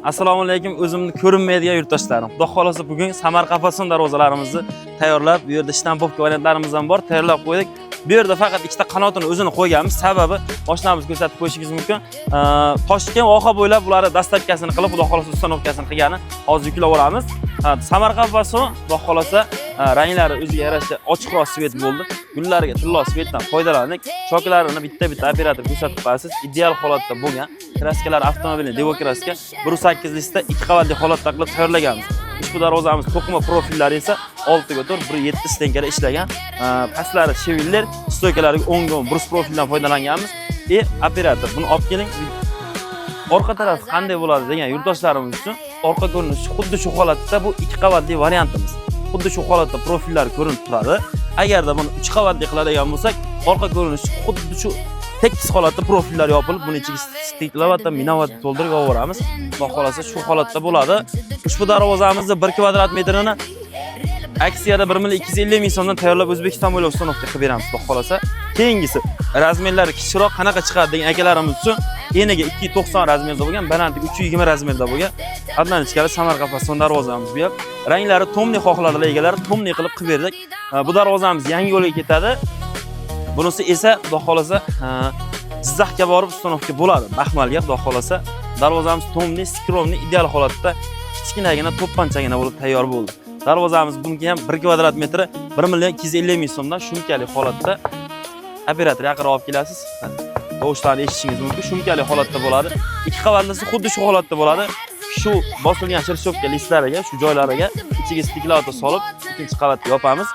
Assalomu alaykum, o'zimni ko'rinmaydigan yurtdoshlarim. Xudo xolasa bugun Samarqand darvozalarimizni tayyorlab, bu yerda shtampovka variantlarimiz ham bor, tayyorlab qo'ydik. Bu yerda faqat ikkita qanotini o'zini qo'yganmiz. Sababi mashinamizni ko'rsatib qo'yishingiz mumkin. Toshkent voha bo'ylab ularni dastavkasini qilib, xudo xolasa ustanovkasini qilgani hozir yuklab olamiz. Samarqand xudo xolasa ranglari o'ziga yarasha ochiqroq svet bo'ldi. Gullariga tillo svetdan foydalandik. Shoklarini bitta-bitta operator ko'rsatib qo'yasiz. Ideal holatda bo'lgan. Kraskalar avtomobilning Devo kraska 1.8 listda 2 qavatli holatda qilib tayyorlaganmiz. Ushbu darvozamiz to'qima profillari esa 6 ga 4, 1.7 stenkada ishlagan. Pastlari Cheviller, stoykalariga 10 ga 10 brus profildan foydalanganmiz. Operator buni olib keling. Orqa taraf qanday bo'ladi degan yurtdoshlarimiz uchun orqa ko'rinishi xuddi shu holatda bu 2 qavatli variantimiz. Xuddi shu holatda profillar ko'rinib turadi. Agarda buni 3 qavatli qiladigan bo'lsak, orqa ko'rinishi xuddi shu tekis holatda profillar yopilib, buni ichiga stiklavatda minavatni to'ldirib yuboramiz. Xudo xolasa shu holatda bo'ladi. Ushbu darvozamizni 1 kvadrat metrini aksiyada 1.250 ming so'mdan tayyorlab O'zbekiston bo'ylab ustanovka qilib beramiz, xudo xolasa. Keyingisi razmerlari kichikroq qanaqa chiqadi degan akalarimiz uchun eniga 2.90 razmerda bo'lgan, balandligi 3.20 razmerda bo'lgan adnan ichkari Samarqand fason darvozamiz bu. Ranglari tomli xohladilar egalar, tomli qilib berdik. Bu darvozamiz yangi yo'lga ketadi. Bunisi esa xudo xolasa Jizzaxga borib ustanovka bo'ladi. Baxmalga xudo xolasa darvozamiz tomli, skromli, ideal holatda kichkinagina to'ppanchagina bo'lib tayyor bo'ldi. Darvozamiz bunga ham 1 kvadrat metri 1.250 ming so'mdan shumkali holatda operator yaqinroq olib kelasiz. Tovushlarni eshitishingiz mumkin. Shumkali holatda bo'ladi. 2 qavatlisi xuddi shu holatda bo'ladi. Shu bosilgan shirshopka listlariga, shu joylariga ichiga stiklavatni solib, ikkinchi qavatni yopamiz.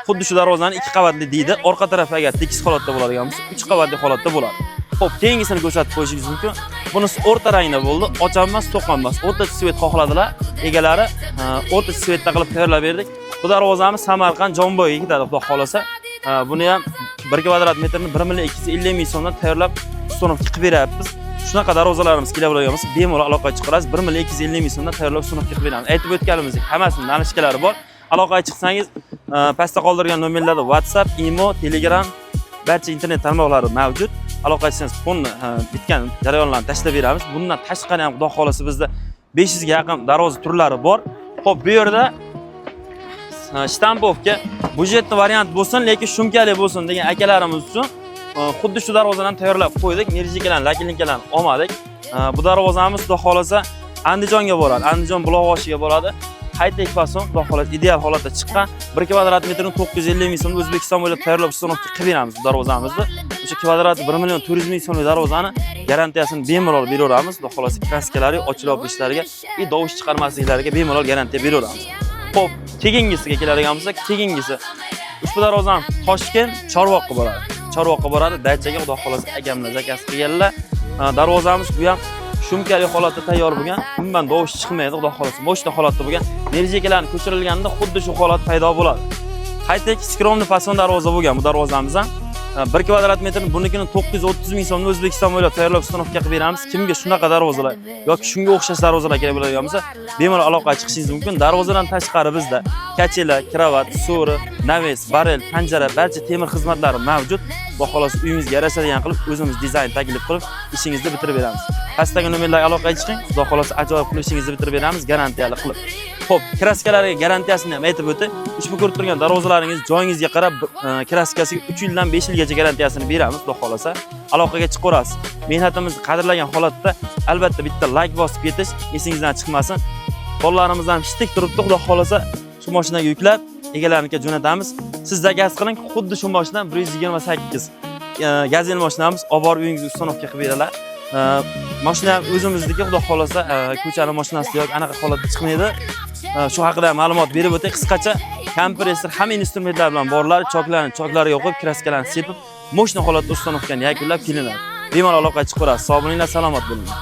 Xuddi shu darvozani 2 qavatli deydi. Orqa tarafi agar tekis holatda bo'ladigan bo'lsa, 3 qavatli holatda bo'ladi. Xo'p, keyingisini ko'rsatib qo'yishingiz mumkin. Bunisi o'rta rangda bo'ldi. Ochanmas, to'qonmas. O'rtacha svet xohladilar. Egalari o'rtacha svetda qilib tayyorlab berdik. Bu darvozamiz Samarqand Jomboyga ketadi, xudo xolasa. Buni ham 1 kvadrat metrini 1.250 ming so'mdan tayyorlab ustanovka qilib beryapmiz. Shunaqa darvozalarimiz kelaveradigan bo'lsa, bemalol aloqaga chiqasiz. 1.250 ming so'mdan tayyorlab ustanovka qilib beramiz. Aytib o'tganimizdek, hammasini danishkalari bor. Aloqaga chiqsangiz, pastda qoldirgan nomerlarda WhatsApp, Imo, Telegram, barcha internet tarmoqlari mavjud. Aloqaga chiqsangiz, fonni bitgan jarayonlarni tashlab beramiz. Bundan tashqari ham xudo xolasa bizda 500 ga yaqin darvoza turlari bor. Xo'p, bu yerda shtampovka budjetli variant bo'lsin, lekin shumkali bo'lsin degan akalarimiz uchun xuddi shu darvozadan tayyorlab qo'ydik. Nerjikalarni, lakelinkalarni olmadik. Bu darvozamiz xudo xolasa Andijonga boradi. Andijon Buloqboshiga boradi. High-tech fason, xudo xolasa ideal holatda chiqqan. 1 kvadrat metrini 950 ming so'm O'zbekiston bo'ylab tayyorlab ustanovka qilib beramiz bu darvozamizni. O'sha kvadrat 1.400 ming so'mlik darvozani garantiyasini bemalol beraveramiz. Xudo xolasa kraskalari, ochilib olishlariga va dovush chiqarmasliklariga bemalol garantiya beraveramiz. Xo'p, keyingisiga keladigan bo'lsak, keyingisi ushbu darvozamiz Toshkent Chorvoqqa boradi. Chorvoqqa boradi, daychaga xudo xolasa akamlar zakaz qilganlar. Darvozamiz bu ham shumkali holatda tayyor bo'lgan, umuman dovush chiqmaydi, xudo xolasa. Moshina holatda bo'lgan. Nerjikalarni ko'chirilganda xuddi shu holat paydo bo'ladi. High-tech skromli fason darvoza bo'lgan bu darvozamiz ham 1 kvadrat metrini bunikini 930 ming so'mdan O'zbekiston bo'ylab tayyorlab ustanovka qilib beramiz. Kimga shunaqa darvozalar yoki shunga o'xshash darvozalar kerak bo'ladigan bo'lsa, bemalol aloqaga chiqishingiz mumkin. Darvozadan tashqari bizda kachela, kravat, so'ri, naves, barel, panjara, barcha temir xizmatlari mavjud. Xudo xolasa uyingizga yarashadigan qilib, o'zimiz dizayn taklif qilib, ishingizni bitirib beramiz. Pastdagi nomerlarga aloqaga chiqing. Xudo xolasa ajoyib qilib ishingizni bitirib beramiz, garantiyali qilib. Xo'p, kraskalariga garantiyasini ham aytib o'tay. Ushbu ko'rib turgan darvozalaringiz joyingizga qarab kraskasiga 3 yildan 5 yilgacha garantiyasini beramiz, xudo xolasa. Aloqaga chiqaverasiz. Mehnatimizni qadrlagan holatda albatta bitta like bosib ketish esingizdan chiqmasin. Qo'llarimiz ham shtik turibdi, xudo xolasa shu mashinaga yuklab egalariga jo'natamiz. Siz zakaz qiling, xuddi shu mashina 128 gazel mashinamiz olib borib uyingizga ustanovka qilib beradilar. Mashina o'zimizniki, xudo xolasa ko'chani mashinasi yoki anaqa holatda chiqmaydi. Shu haqida ma'lumot berib o'tay qisqacha. Kompressor hamma instrumentlar bilan borlar, choklariga qo'yib, kraskalarni sepib, mashina holatda ustanovkani yakunlab kelinadi. Bemalol aloqaga chiqaverasiz. Sog' bo'linglar, salomat bo'linglar.